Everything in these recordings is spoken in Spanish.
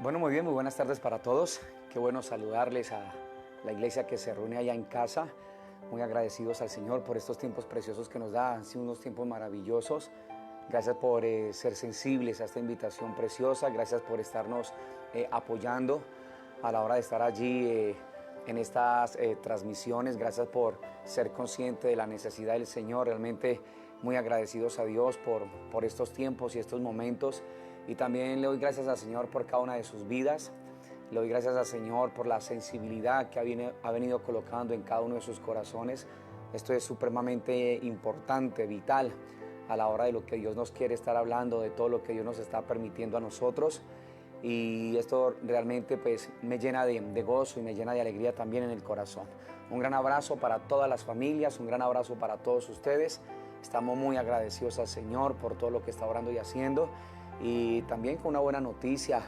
Bueno, muy bien, muy buenas tardes para todos. Qué bueno saludarles a la iglesia que se reúne allá en casa. Muy agradecidos al Señor por estos tiempos preciosos que nos da. Han sido unos tiempos maravillosos. Gracias por ser sensibles a esta invitación preciosa. Gracias por estarnos apoyando a la hora de estar allí en estas transmisiones. Gracias por ser consciente de la necesidad del Señor. Realmente muy agradecidos a Dios por estos tiempos y estos momentos. Y también le doy gracias al Señor por cada una de sus vidas. Le doy gracias al Señor por la sensibilidad que ha venido colocando en cada uno de sus corazones. Esto es supremamente importante, vital, a la hora de lo que Dios nos quiere estar hablando, de todo lo que Dios nos está permitiendo a nosotros. Y esto realmente pues me llena de gozo y me llena de alegría también en el corazón. Un gran abrazo para todas las familias, un gran abrazo para todos ustedes. Estamos muy agradecidos al Señor por todo lo que está orando y haciendo. Y también con una buena noticia,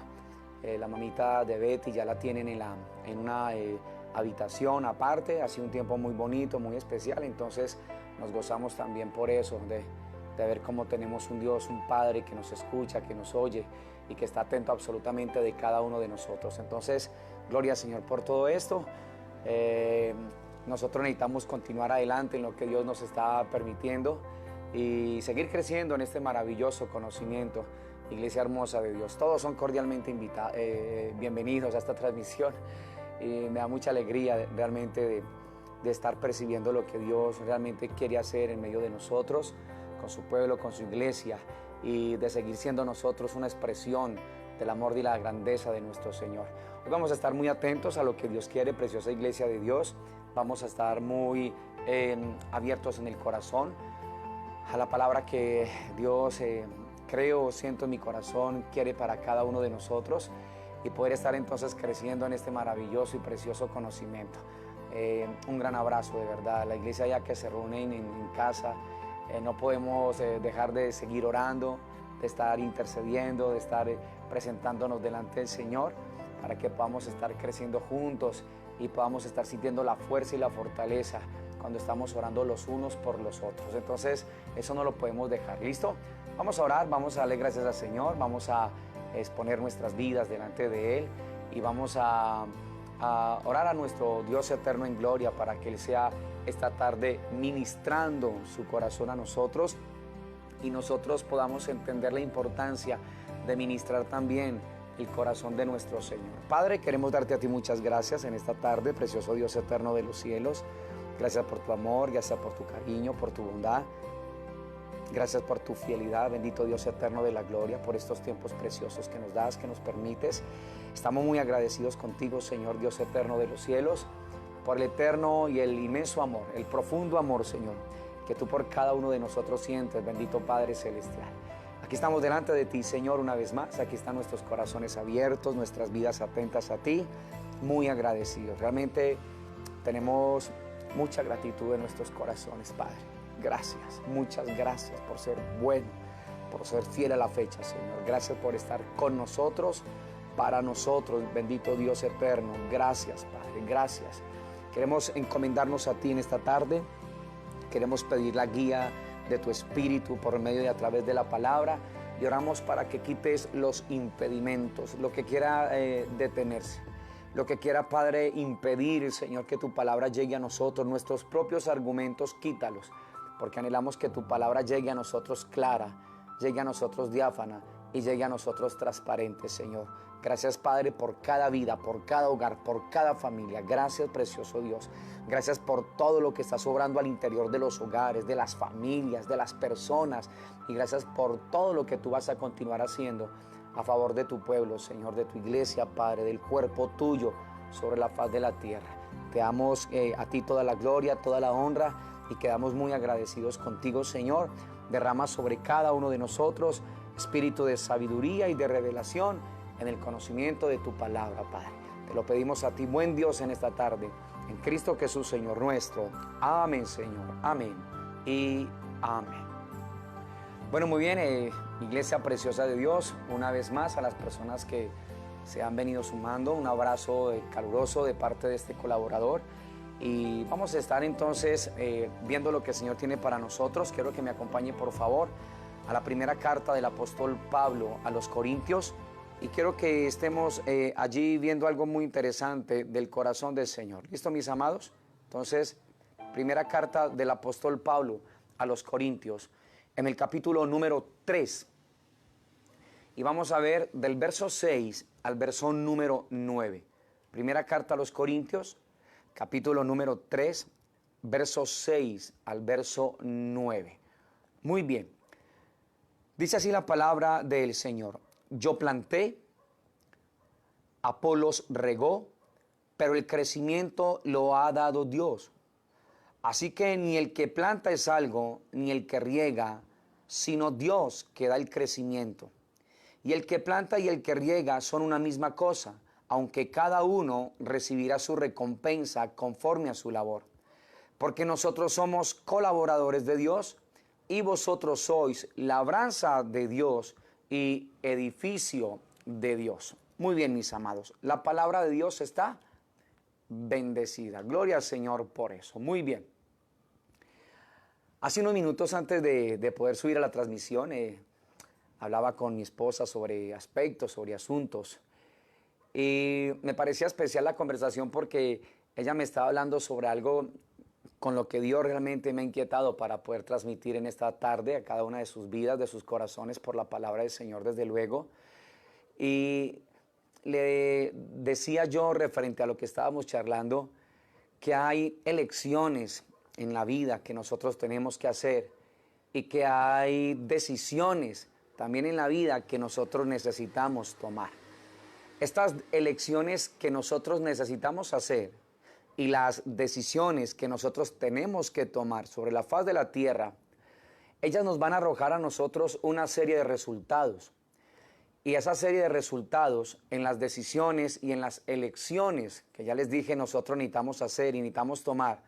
la mamita de Betty ya la tienen en una habitación aparte. Ha sido un tiempo muy bonito, muy especial, entonces nos gozamos también por eso, de ver cómo tenemos un Dios, un Padre que nos escucha, que nos oye y que está atento absolutamente de cada uno de nosotros. Entonces, gloria al Señor por todo esto. Nosotros necesitamos continuar adelante en lo que Dios nos está permitiendo y seguir creciendo en este maravilloso conocimiento. Iglesia hermosa de Dios, todos son cordialmente bienvenidos a esta transmisión y me da mucha alegría realmente de estar percibiendo lo que Dios realmente quiere hacer en medio de nosotros, con su pueblo, con su iglesia, y de seguir siendo nosotros una expresión del amor y la grandeza de nuestro Señor. Hoy vamos a estar muy atentos a lo que Dios quiere, preciosa iglesia de Dios. Vamos a estar muy abiertos en el corazón a la palabra que Dios creo, siento en mi corazón, quiere para cada uno de nosotros, y poder estar entonces creciendo en este maravilloso y precioso conocimiento. Un gran abrazo de verdad. La iglesia ya que se reúne en casa, no podemos dejar de seguir orando, de estar intercediendo, de estar presentándonos delante del Señor, para que podamos estar creciendo juntos y podamos estar sintiendo la fuerza y la fortaleza cuando estamos orando los unos por los otros. Entonces eso no lo podemos dejar. ¿Listo? Vamos a orar, vamos a darle gracias al Señor, vamos a exponer nuestras vidas delante de Él y vamos a orar a nuestro Dios eterno en gloria para que Él sea esta tarde ministrando su corazón a nosotros y nosotros podamos entender la importancia de ministrar también el corazón de nuestro Señor. Padre, queremos darte a ti muchas gracias en esta tarde, precioso Dios eterno de los cielos. Gracias por tu amor, gracias por tu cariño, por tu bondad. Gracias por tu fidelidad, bendito Dios eterno de la gloria, por estos tiempos preciosos que nos das, que nos permites. Estamos muy agradecidos contigo, Señor Dios eterno de los cielos, por el eterno y el inmenso amor, el profundo amor, Señor, que tú por cada uno de nosotros sientes, bendito Padre celestial. Aquí estamos delante de ti, Señor, una vez más. Aquí están nuestros corazones abiertos, nuestras vidas atentas a ti, muy agradecidos. Realmente tenemos mucha gratitud en nuestros corazones, Padre. Gracias, muchas gracias por ser bueno, por ser fiel a la fecha, Señor. Gracias por estar con nosotros, para nosotros, bendito Dios eterno. Gracias, Padre, gracias. Queremos encomendarnos a ti en esta tarde. Queremos pedir la guía de tu Espíritu por medio y a través de la palabra. Y oramos para que quites los impedimentos, lo que quiera detenerse. Lo que quiera, Padre, impedir, Señor, que tu palabra llegue a nosotros, nuestros propios argumentos, quítalos. Porque anhelamos que tu palabra llegue a nosotros clara, llegue a nosotros diáfana y llegue a nosotros transparente, Señor. Gracias, Padre, por cada vida, por cada hogar, por cada familia. Gracias, precioso Dios. Gracias por todo lo que está sobrando al interior de los hogares, de las familias, de las personas. Y gracias por todo lo que tú vas a continuar haciendo a favor de tu pueblo, Señor, de tu iglesia, Padre, del cuerpo tuyo sobre la faz de la tierra. Te damos a ti toda la gloria, toda la honra y quedamos muy agradecidos contigo, Señor. Derrama sobre cada uno de nosotros espíritu de sabiduría y de revelación en el conocimiento de tu palabra, Padre. Te lo pedimos a ti, buen Dios, en esta tarde, en Cristo Jesús, Señor nuestro. Amén, Señor. Amén y amén. Bueno, muy bien, iglesia preciosa de Dios, una vez más a las personas que se han venido sumando, un abrazo caluroso de parte de este colaborador. Y vamos a estar entonces viendo lo que el Señor tiene para nosotros. Quiero que me acompañe, por favor, a la primera carta del apóstol Pablo a los Corintios y quiero que estemos allí viendo algo muy interesante del corazón del Señor. ¿Listo, mis amados? Entonces, primera carta del apóstol Pablo a los Corintios, en el capítulo número 3. Y vamos a ver del verso 6 al verso número 9. Primera carta a los Corintios, capítulo número 3, verso 6 al verso 9. Muy bien. Dice así la palabra del Señor. Yo planté, Apolos regó, pero el crecimiento lo ha dado Dios. Así que ni el que planta es algo, ni el que riega, sino Dios que da el crecimiento. Y el que planta y el que riega son una misma cosa, aunque cada uno recibirá su recompensa conforme a su labor. Porque nosotros somos colaboradores de Dios y vosotros sois labranza de Dios y edificio de Dios. Muy bien, mis amados, la palabra de Dios está bendecida. Gloria al Señor por eso. Muy bien. Hace unos minutos antes de poder subir a la transmisión, hablaba con mi esposa sobre aspectos, sobre asuntos. Y me parecía especial la conversación porque ella me estaba hablando sobre algo con lo que Dios realmente me ha inquietado para poder transmitir en esta tarde a cada una de sus vidas, de sus corazones, por la palabra del Señor, desde luego. Y le decía yo, referente a lo que estábamos charlando, que hay elecciones en la vida que nosotros tenemos que hacer y que hay decisiones también en la vida que nosotros necesitamos tomar. Estas elecciones que nosotros necesitamos hacer y las decisiones que nosotros tenemos que tomar sobre la faz de la tierra, ellas nos van a arrojar a nosotros una serie de resultados. Y esa serie de resultados en las decisiones y en las elecciones que ya les dije nosotros necesitamos hacer y necesitamos tomar,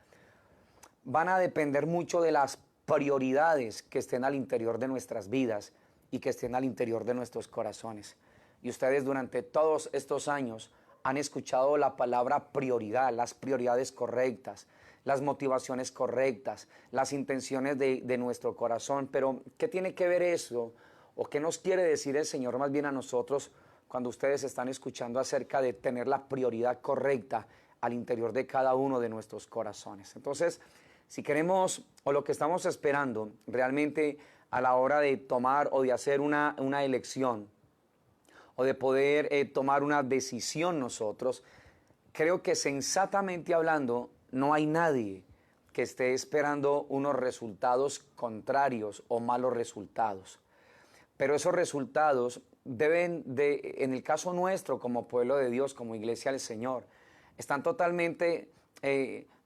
van a depender mucho de las prioridades que estén al interior de nuestras vidas y que estén al interior de nuestros corazones. Y ustedes durante todos estos años han escuchado la palabra prioridad, las prioridades correctas, las motivaciones correctas, las intenciones de nuestro corazón. Pero, ¿qué tiene que ver eso? ¿O qué nos quiere decir el Señor más bien a nosotros cuando ustedes están escuchando acerca de tener la prioridad correcta al interior de cada uno de nuestros corazones? Entonces, si queremos, o lo que estamos esperando realmente a la hora de tomar o de hacer una elección, o de poder tomar una decisión nosotros, creo que sensatamente hablando, no hay nadie que esté esperando unos resultados contrarios o malos resultados. Pero esos resultados deben de, en el caso nuestro como pueblo de Dios, como iglesia del Señor, están totalmente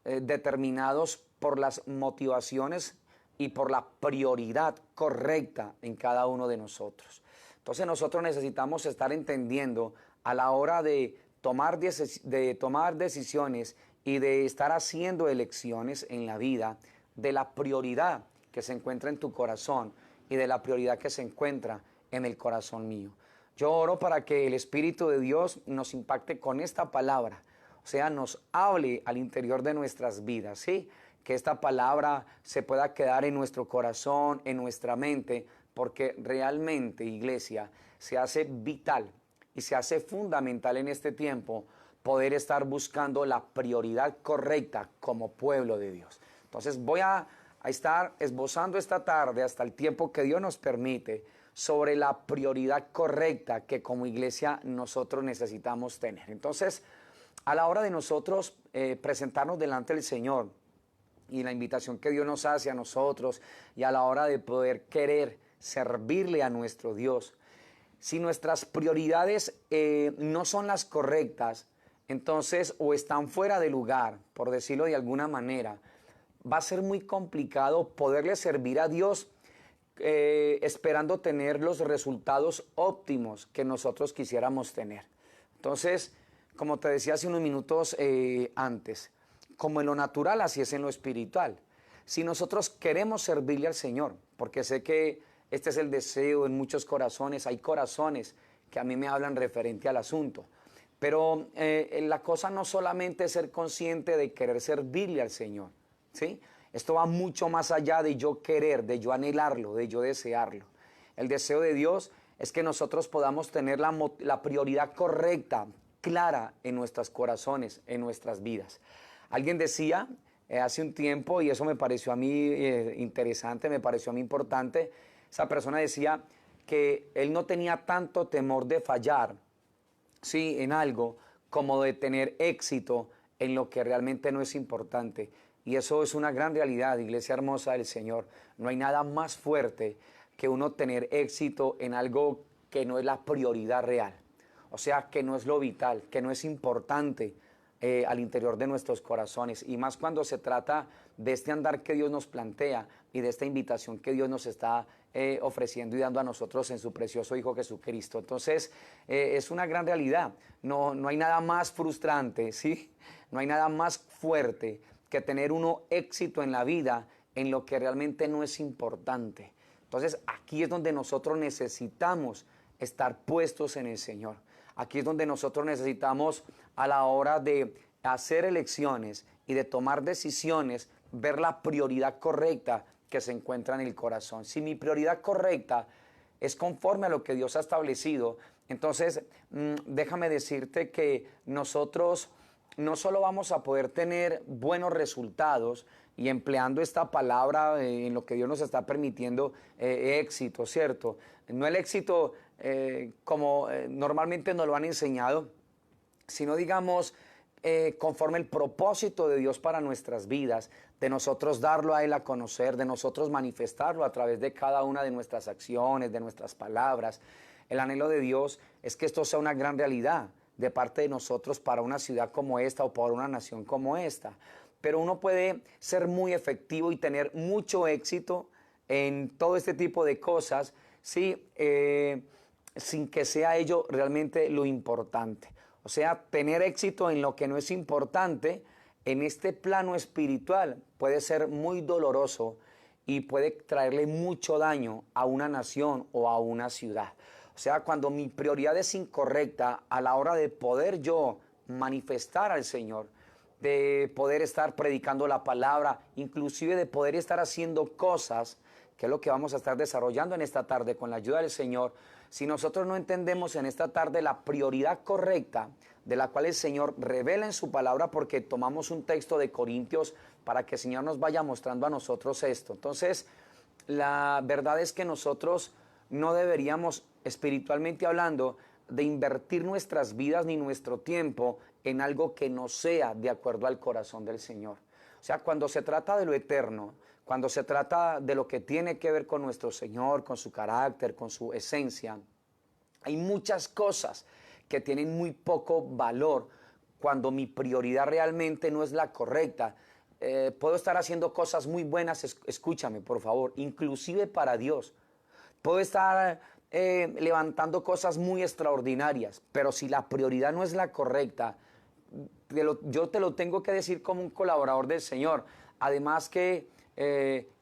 determinados por las motivaciones y por la prioridad correcta en cada uno de nosotros. Entonces nosotros necesitamos estar entendiendo a la hora de tomar decisiones y de estar haciendo elecciones en la vida, de la prioridad que se encuentra en tu corazón y de la prioridad que se encuentra en el corazón mío. Yo oro para que el Espíritu de Dios nos impacte con esta palabra, o sea, nos hable al interior de nuestras vidas, ¿sí? Que esta palabra se pueda quedar en nuestro corazón, en nuestra mente, porque realmente, iglesia, se hace vital y se hace fundamental en este tiempo poder estar buscando la prioridad correcta como pueblo de Dios. Entonces voy a estar esbozando esta tarde, hasta el tiempo que Dios nos permite, sobre la prioridad correcta que como iglesia nosotros necesitamos tener. Entonces, a la hora de nosotros presentarnos delante del Señor y la invitación que Dios nos hace a nosotros y a la hora de poder querer servirle a nuestro Dios, si nuestras prioridades no son las correctas, entonces o están fuera de lugar, por decirlo de alguna manera, va a ser muy complicado poderle servir a Dios esperando tener los resultados óptimos que nosotros quisiéramos tener. Entonces, como te decía hace unos minutos antes, como en lo natural, así es en lo espiritual. Si nosotros queremos servirle al Señor, porque sé que este es el deseo en muchos corazones, hay corazones que a mí me hablan referente al asunto, pero la cosa no solamente es ser consciente de querer servirle al Señor, ¿sí? Esto va mucho más allá de yo querer, de yo anhelarlo, de yo desearlo. El deseo de Dios es que nosotros podamos tener la prioridad correcta, clara en nuestros corazones, en nuestras vidas. Alguien decía hace un tiempo, y eso me pareció a mí interesante, me pareció a mí importante, esa persona decía que él no tenía tanto temor de fallar, sí, en algo, como de tener éxito en lo que realmente no es importante. Y eso es una gran realidad, iglesia hermosa del Señor. No hay nada más fuerte que uno tener éxito en algo que no es la prioridad real. O sea, que no es lo vital, que no es importante al interior de nuestros corazones. Y más cuando se trata de este andar que Dios nos plantea y de esta invitación que Dios nos está ofreciendo y dando a nosotros en su precioso Hijo Jesucristo. Entonces, es una gran realidad. No hay nada más frustrante, ¿sí? No hay nada más fuerte que tener uno éxito en la vida en lo que realmente no es importante. Entonces, aquí es donde nosotros necesitamos estar puestos en el Señor. Aquí es donde nosotros necesitamos, a la hora de hacer elecciones y de tomar decisiones, ver la prioridad correcta que se encuentra en el corazón. Si mi prioridad correcta es conforme a lo que Dios ha establecido, entonces déjame decirte que nosotros no solo vamos a poder tener buenos resultados, y empleando esta palabra en lo que Dios nos está permitiendo, éxito, ¿cierto? No el éxito como normalmente nos lo han enseñado, sino digamos conforme el propósito de Dios para nuestras vidas, de nosotros darlo a Él a conocer, de nosotros manifestarlo a través de cada una de nuestras acciones, de nuestras palabras. El anhelo de Dios es que esto sea una gran realidad de parte de nosotros para una ciudad como esta o para una nación como esta. Pero uno puede ser muy efectivo y tener mucho éxito en todo este tipo de cosas, ¿sí? Sin que sea ello realmente lo importante. O sea, tener éxito en lo que no es importante, en este plano espiritual, puede ser muy doloroso y puede traerle mucho daño a una nación o a una ciudad. O sea, cuando mi prioridad es incorrecta a la hora de poder yo manifestar al Señor, de poder estar predicando la palabra, inclusive de poder estar haciendo cosas, que es lo que vamos a estar desarrollando en esta tarde con la ayuda del Señor. Si nosotros no entendemos en esta tarde la prioridad correcta de la cual el Señor revela en su palabra, porque tomamos un texto de Corintios para que el Señor nos vaya mostrando a nosotros esto. Entonces, la verdad es que nosotros no deberíamos, espiritualmente hablando, de invertir nuestras vidas ni nuestro tiempo en algo que no sea de acuerdo al corazón del Señor. O sea, cuando se trata de lo eterno, cuando se trata de lo que tiene que ver con nuestro Señor, con su carácter, con su esencia, hay muchas cosas que tienen muy poco valor cuando mi prioridad realmente no es la correcta. Puedo estar haciendo cosas muy buenas, escúchame por favor, inclusive para Dios. Puedo estar levantando cosas muy extraordinarias, pero si la prioridad no es la correcta, yo te lo tengo que decir como un colaborador del Señor. Además que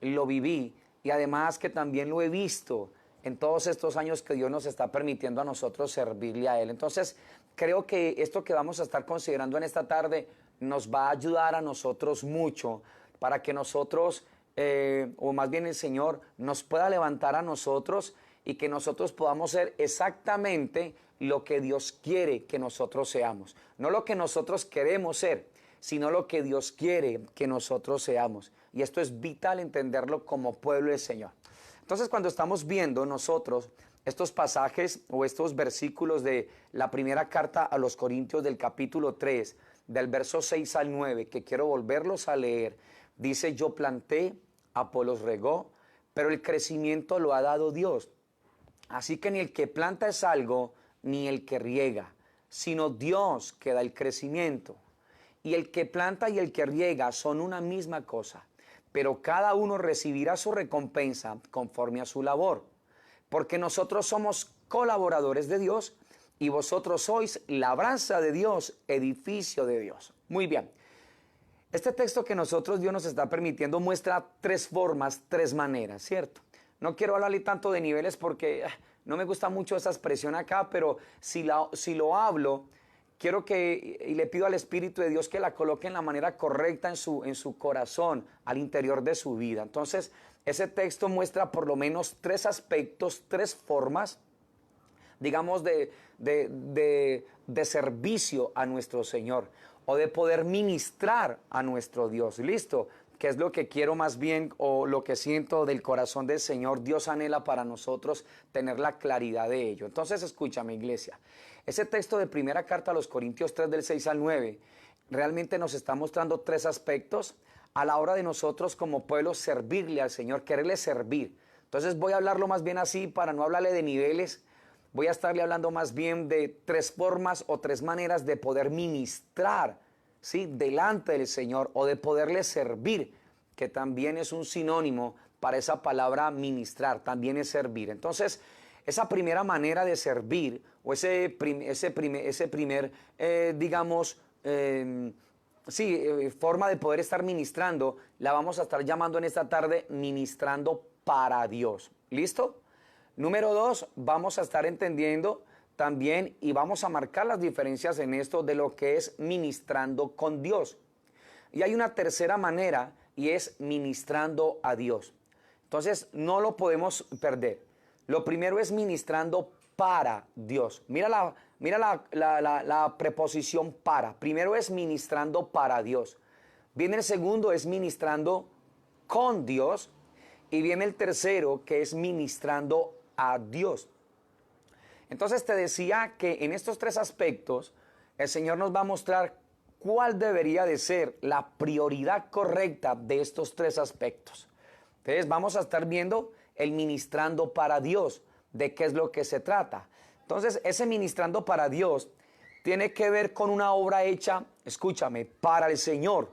lo viví y además que también lo he visto en todos estos años que Dios nos está permitiendo a nosotros servirle a Él. Entonces, creo que esto que vamos a estar considerando en esta tarde nos va a ayudar a nosotros mucho para que nosotros, o más bien el Señor, nos pueda levantar a nosotros y que nosotros podamos ser exactamente lo que Dios quiere que nosotros seamos. No lo que nosotros queremos ser, sino lo que Dios quiere que nosotros seamos. Y esto es vital entenderlo como pueblo del Señor. Entonces, cuando estamos viendo nosotros estos pasajes o estos versículos de la primera carta a los Corintios del capítulo 3, del verso 6 al 9, que quiero volverlos a leer, dice: yo planté, Apolos regó, pero el crecimiento lo ha dado Dios. Así que ni el que planta es algo, ni el que riega, sino Dios que da el crecimiento. Y el que planta y el que riega son una misma cosa, pero cada uno recibirá su recompensa conforme a su labor. Porque nosotros somos colaboradores de Dios y vosotros sois labranza de Dios, edificio de Dios. Muy bien. Este texto que Dios nos está permitiendo muestra tres formas, tres maneras, ¿cierto? No quiero hablarle tanto de niveles porque no me gusta mucho esa expresión acá, pero si lo hablo, quiero y le pido al Espíritu de Dios que la coloque en la manera correcta en su corazón, al interior de su vida. Entonces, ese texto muestra por lo menos tres aspectos, tres formas digamos, de servicio a nuestro Señor o de poder ministrar a nuestro Dios. ¿Listo? Que es lo que quiero más bien o lo que siento del corazón del Señor. Dios anhela para nosotros tener la claridad de ello. Entonces escúchame, iglesia. Ese texto de primera carta a los Corintios 3 del 6 al 9 realmente nos está mostrando tres aspectos a la hora de nosotros como pueblo servirle al Señor, quererle servir. Entonces voy a hablarlo más bien así para no hablarle de niveles. Voy a estarle hablando más bien de tres formas o tres maneras de poder ministrar, ¿sí?, delante del Señor o de poderle servir, que también es un sinónimo para esa palabra ministrar, también es servir. Entonces, esa primera manera de servir o ese primer digamos, forma de poder estar ministrando, la vamos a estar llamando en esta tarde ministrando para Dios. ¿Listo? Número 2, vamos a estar entendiendo también y vamos a marcar las diferencias en esto de lo que es ministrando con Dios. Y hay una tercera manera y es ministrando a Dios. Entonces no lo podemos perder. Lo primero es ministrando para Dios. Mira la preposición para. Primero es ministrando para Dios. Viene el segundo, es ministrando con Dios. Y viene el tercero, que es ministrando a Dios. Entonces te decía que en estos tres aspectos el Señor nos va a mostrar cuál debería de ser la prioridad correcta de estos tres aspectos. Entonces vamos a estar viendo el ministrando para Dios, de qué es lo que se trata. Entonces ese ministrando para Dios tiene que ver con una obra hecha, escúchame, para el Señor,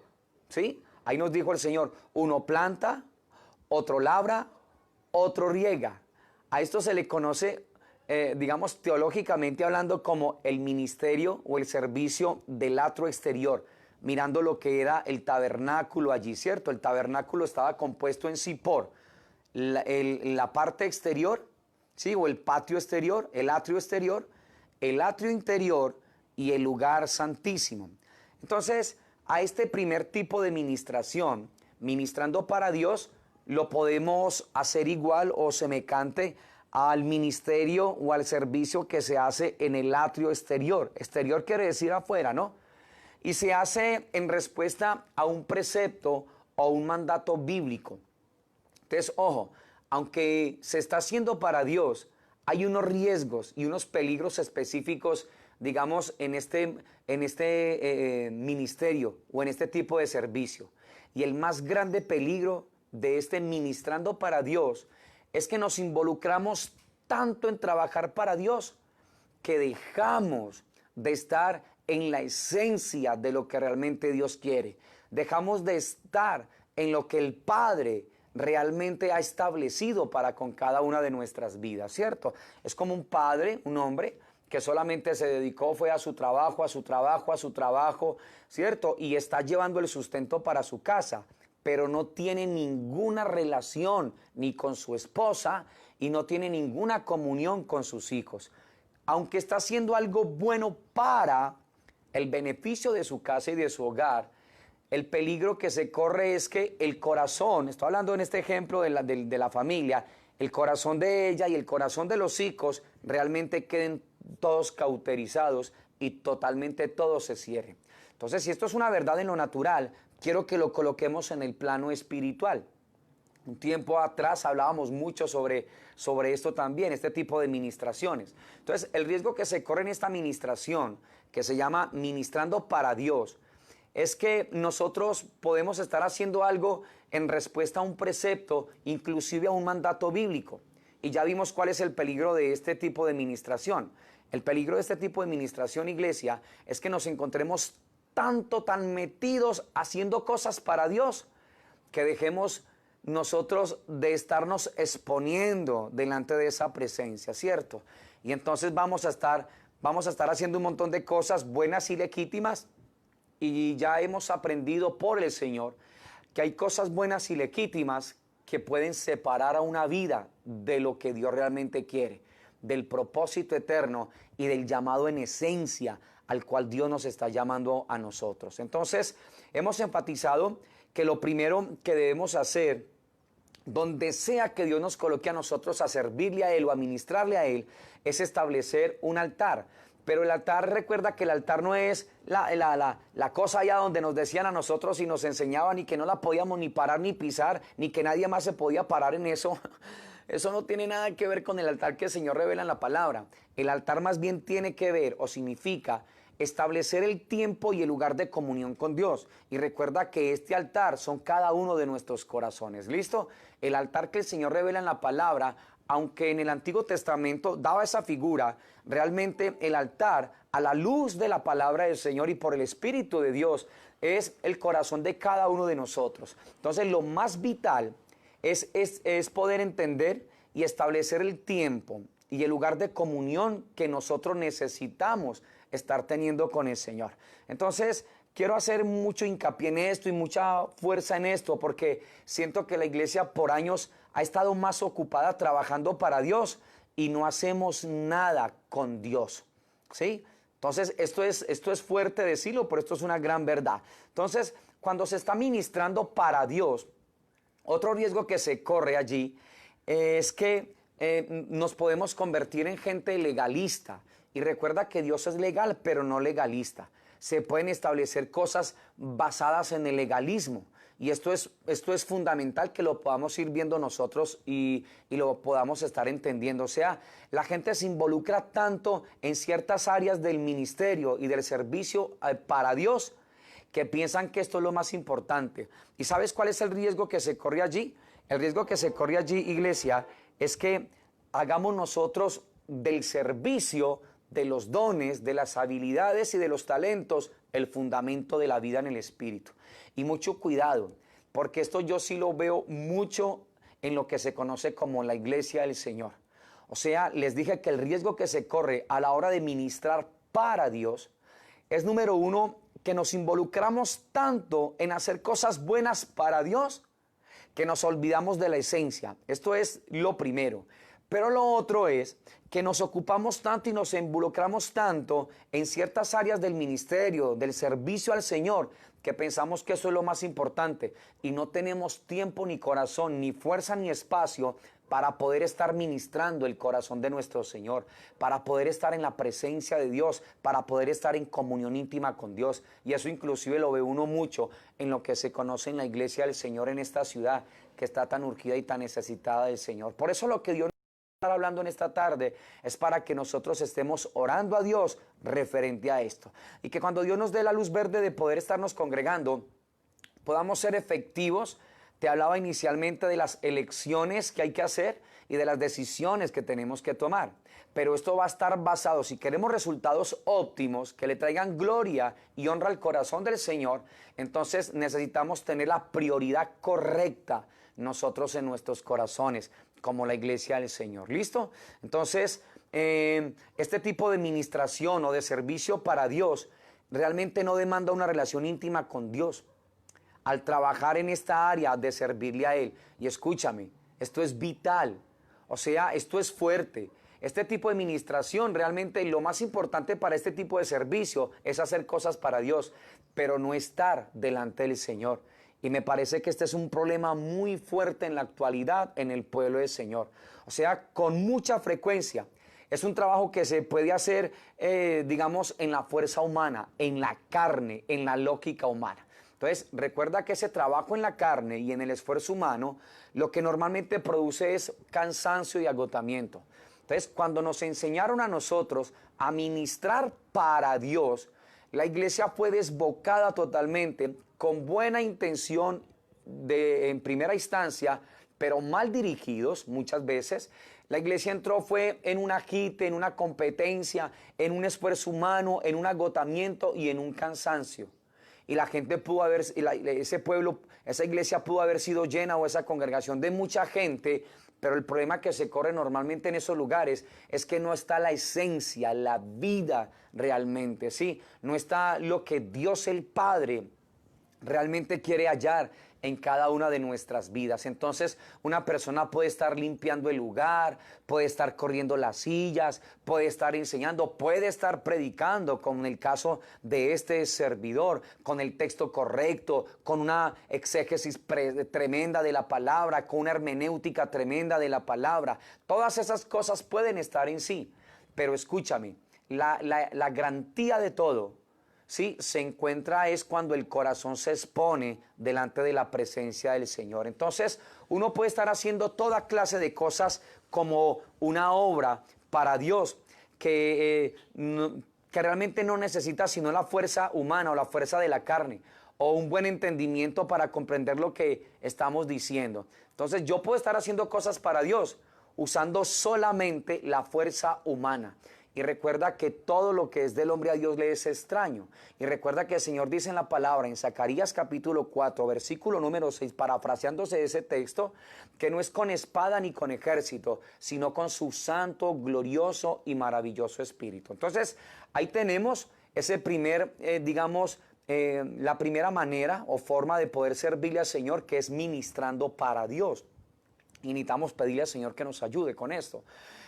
¿sí? Ahí nos dijo el Señor, uno planta, otro labra, otro riega. A esto se le conoce, digamos, teológicamente hablando, como el ministerio o el servicio del atrio exterior, mirando lo que era el tabernáculo allí, ¿cierto? El tabernáculo estaba compuesto en sí por la parte exterior, ¿sí?, o el patio exterior, el atrio interior y el lugar santísimo. Entonces, a este primer tipo de ministración, ministrando para Dios, lo podemos hacer igual o semejante al ministerio o al servicio que se hace en el atrio exterior. Exterior quiere decir afuera, ¿no? Y se hace en respuesta a un precepto o un mandato bíblico. Entonces, ojo, aunque se está haciendo para Dios, hay unos riesgos y unos peligros específicos, digamos, en este ministerio o en este tipo de servicio. Y el más grande peligro de este ministrando para Dios es que nos involucramos tanto en trabajar para Dios que dejamos de estar en la esencia de lo que realmente Dios quiere. Dejamos de estar en lo que el Padre realmente ha establecido para con cada una de nuestras vidas, ¿cierto? Es como un padre, un hombre que solamente se dedicó, fue a su trabajo, ¿cierto? Y está llevando el sustento para su casa, pero no tiene ninguna relación ni con su esposa y no tiene ninguna comunión con sus hijos. Aunque está haciendo algo bueno para el beneficio de su casa y de su hogar, el peligro que se corre es que el corazón, estoy hablando en este ejemplo de la familia, el corazón de ella y el corazón de los hijos realmente queden todos cauterizados y totalmente todos se cierren. Entonces, si esto es una verdad en lo natural, quiero que lo coloquemos en el plano espiritual. Un tiempo atrás hablábamos mucho sobre esto también, este tipo de ministraciones. Entonces, el riesgo que se corre en esta ministración, que se llama ministrando para Dios, es que nosotros podemos estar haciendo algo en respuesta a un precepto, inclusive a un mandato bíblico. Y ya vimos cuál es el peligro de este tipo de ministración. El peligro de este tipo de ministración, iglesia, es que nos encontremos tan metidos haciendo cosas para Dios, que dejemos nosotros de estarnos exponiendo delante de esa presencia, ¿cierto? Y entonces vamos a estar haciendo un montón de cosas buenas y legítimas, y ya hemos aprendido por el Señor que hay cosas buenas y legítimas que pueden separar a una vida de lo que Dios realmente quiere, del propósito eterno y del llamado en esencia al cual Dios nos está llamando a nosotros. Entonces, hemos enfatizado que lo primero que debemos hacer donde sea que Dios nos coloque a nosotros a servirle a Él o a ministrarle a Él, es establecer un altar. Pero el altar, recuerda que el altar no es la cosa allá donde nos decían a nosotros y nos enseñaban y que no la podíamos ni parar ni pisar, ni que nadie más se podía parar en eso. Eso no tiene nada que ver con el altar que el Señor revela en la palabra. El altar más bien tiene que ver o significa establecer el tiempo y el lugar de comunión con Dios. Y recuerda que este altar son cada uno de nuestros corazones. ¿Listo? El altar que el Señor revela en la palabra, aunque en el Antiguo Testamento daba esa figura, realmente el altar, a la luz de la palabra del Señor y por el Espíritu de Dios, es el corazón de cada uno de nosotros. Entonces, lo más vital es poder entender y establecer el tiempo y el lugar de comunión que nosotros necesitamos estar teniendo con el Señor. Entonces, quiero hacer mucho hincapié en esto y mucha fuerza en esto, porque siento que la iglesia por años ha estado más ocupada trabajando para Dios y no hacemos nada con Dios, ¿sí? Entonces, esto es fuerte decirlo, pero esto es una gran verdad. Entonces, cuando se está ministrando para Dios, otro riesgo que se corre allí es que nos podemos convertir en gente legalista. Y recuerda que Dios es legal, pero no legalista. Se pueden establecer cosas basadas en el legalismo. Y esto es fundamental que lo podamos ir viendo nosotros y lo podamos estar entendiendo. O sea, la gente se involucra tanto en ciertas áreas del ministerio y del servicio para Dios que piensan que esto es lo más importante. ¿Y sabes cuál es el riesgo que se corre allí? El riesgo que se corre allí, iglesia, es que hagamos nosotros del servicio, de los dones, de las habilidades y de los talentos, el fundamento de la vida en el Espíritu. Y mucho cuidado, porque esto yo sí lo veo mucho en lo que se conoce como la iglesia del Señor. O sea, les dije que el riesgo que se corre a la hora de ministrar para Dios es, número uno, que nos involucramos tanto en hacer cosas buenas para Dios que nos olvidamos de la esencia. Esto es lo primero. Pero lo otro es que nos ocupamos tanto y nos involucramos tanto en ciertas áreas del ministerio, del servicio al Señor, que pensamos que eso es lo más importante y no tenemos tiempo, ni corazón, ni fuerza, ni espacio para poder estar ministrando el corazón de nuestro Señor, para poder estar en la presencia de Dios, para poder estar en comunión íntima con Dios. Y eso inclusive lo ve uno mucho en lo que se conoce en la iglesia del Señor en esta ciudad, que está tan urgida y tan necesitada del Señor. Por eso lo que Dios está hablando en esta tarde es para que nosotros estemos orando a Dios referente a esto. Y que cuando Dios nos dé la luz verde de poder estarnos congregando, podamos ser efectivos. Te hablaba inicialmente de las elecciones que hay que hacer y de las decisiones que tenemos que tomar. Pero esto va a estar basado, si queremos resultados óptimos, que le traigan gloria y honra al corazón del Señor, entonces necesitamos tener la prioridad correcta nosotros en nuestros corazones, como la iglesia del Señor. ¿Listo? Entonces, este tipo de ministración o de servicio para Dios realmente no demanda una relación íntima con Dios. Al trabajar en esta área de servirle a Él, y escúchame, esto es vital, o sea, esto es fuerte. Este tipo de ministración, realmente lo más importante para este tipo de servicio es hacer cosas para Dios, pero no estar delante del Señor. Y me parece que este es un problema muy fuerte en la actualidad en el pueblo del Señor. O sea, con mucha frecuencia. Es un trabajo que se puede hacer, digamos, en la fuerza humana, en la carne, en la lógica humana. Entonces, recuerda que ese trabajo en la carne y en el esfuerzo humano, lo que normalmente produce es cansancio y agotamiento. Entonces, cuando nos enseñaron a nosotros a ministrar para Dios, la iglesia fue desbocada totalmente con buena intención en primera instancia, pero mal dirigidos muchas veces. La iglesia entró fue en un agite, en una competencia, en un esfuerzo humano, en un agotamiento y en un cansancio. Y la gente pudo haber, ese pueblo, esa iglesia pudo haber sido llena, o esa congregación, de mucha gente, pero el problema que se corre normalmente en esos lugares es que no está la esencia, la vida realmente, ¿sí? No está lo que Dios el Padre realmente quiere hallar en cada una de nuestras vidas. Entonces, una persona puede estar limpiando el lugar, puede estar corriendo las sillas, puede estar enseñando, puede estar predicando, como en el caso de este servidor, con el texto correcto, con una exégesis tremenda de la palabra, con una hermenéutica tremenda de la palabra. Todas esas cosas pueden estar en sí, pero escúchame, la garantía de todo, ¿sí?, se encuentra es cuando el corazón se expone delante de la presencia del Señor. Entonces, uno puede estar haciendo toda clase de cosas como una obra para Dios que realmente no necesita sino la fuerza humana o la fuerza de la carne o un buen entendimiento para comprender lo que estamos diciendo. Entonces, yo puedo estar haciendo cosas para Dios usando solamente la fuerza humana. Y recuerda que todo lo que es del hombre a Dios le es extraño. Y recuerda que el Señor dice en la palabra, en Zacarías capítulo 4, versículo número 6, parafraseándose ese texto, que no es con espada ni con ejército, sino con su santo, glorioso y maravilloso espíritu. Entonces, ahí tenemos ese primer, la primera manera o forma de poder servirle al Señor, que es ministrando para Dios. Y necesitamos pedirle al Señor que nos ayude con esto.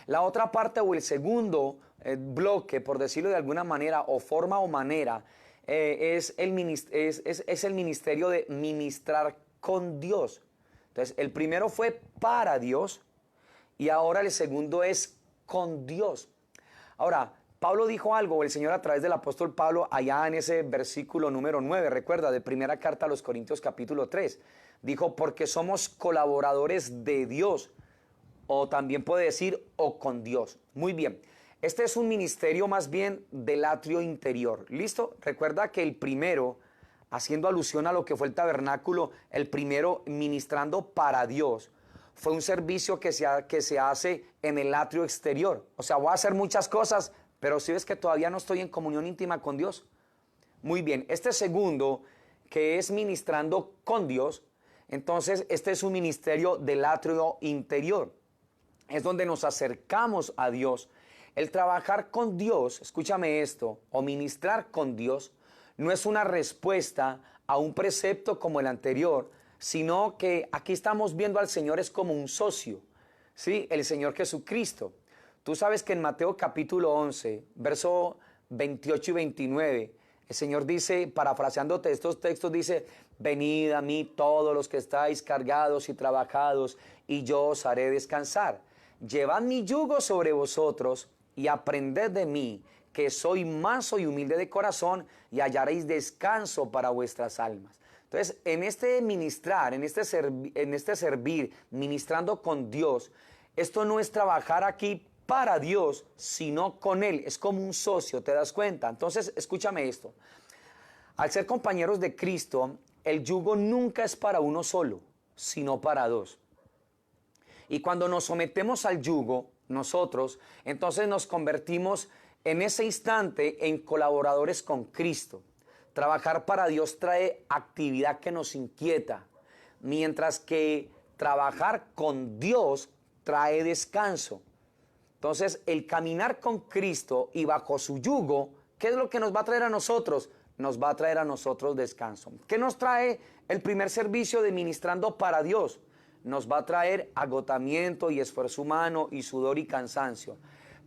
La otra parte o el segundo bloque, por decirlo de alguna manera, o forma o manera, es el ministerio de ministrar con Dios. Entonces, el primero fue para Dios y ahora el segundo es con Dios. Ahora, Pablo dijo algo, o el Señor a través del apóstol Pablo, allá en ese versículo número 9, recuerda, de primera carta a los Corintios capítulo 3, dijo, porque somos colaboradores de Dios, o también puede decir, o con Dios. Muy bien, este es un ministerio más bien del atrio interior, ¿listo? Recuerda que el primero, haciendo alusión a lo que fue el tabernáculo, el primero ministrando para Dios, fue un servicio que se hace en el atrio exterior. O sea, voy a hacer muchas cosas, pero si ves que todavía no estoy en comunión íntima con Dios. Muy bien, este segundo, que es ministrando con Dios, entonces este es un ministerio del atrio interior. Es donde nos acercamos a Dios. El trabajar con Dios, escúchame esto, o ministrar con Dios, no es una respuesta a un precepto como el anterior, sino que aquí estamos viendo al Señor es como un socio, ¿sí? El Señor Jesucristo. Tú sabes que en Mateo capítulo 11, verso 28 y 29, el Señor dice, parafraseándote estos textos, dice, venid a mí todos los que estáis cargados y trabajados, y yo os haré descansar. Llevad mi yugo sobre vosotros y aprended de mí, que soy manso y humilde de corazón, y hallaréis descanso para vuestras almas. Entonces, en este ministrar, en este servir, ministrando con Dios, esto no es trabajar aquí para Dios, sino con Él. Es como un socio, ¿te das cuenta? Entonces, escúchame esto. Al ser compañeros de Cristo, el yugo nunca es para uno solo, sino para dos. Y cuando nos sometemos al yugo, nosotros, entonces nos convertimos en ese instante en colaboradores con Cristo. Trabajar para Dios trae actividad que nos inquieta, mientras que trabajar con Dios trae descanso. Entonces, el caminar con Cristo y bajo su yugo, ¿qué es lo que nos va a traer a nosotros? Nos va a traer a nosotros descanso. ¿Qué nos trae el primer servicio de ministrando para Dios? Nos va a traer agotamiento y esfuerzo humano y sudor y cansancio.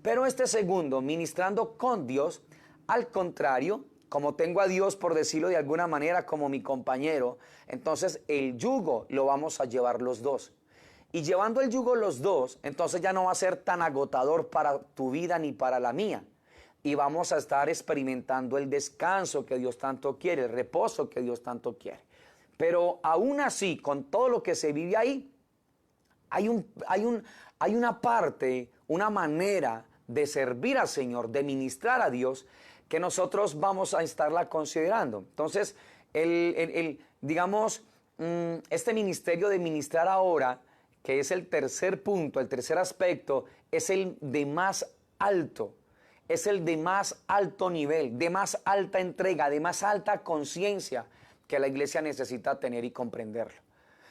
Pero este segundo, ministrando con Dios, al contrario, como tengo a Dios, por decirlo de alguna manera, como mi compañero, entonces el yugo lo vamos a llevar los dos. Y llevando el yugo los dos, entonces ya no va a ser tan agotador para tu vida ni para la mía. Y vamos a estar experimentando el descanso que Dios tanto quiere, el reposo que Dios tanto quiere. Pero aún así, con todo lo que se vive ahí, hay una parte, una manera de servir al Señor, de ministrar a Dios, que nosotros vamos a estarla considerando. Entonces, este ministerio de ministrar ahora, que es el tercer punto, el tercer aspecto, es el de más alto. Es el de más alto nivel, de más alta entrega, de más alta conciencia que la iglesia necesita tener y comprenderlo.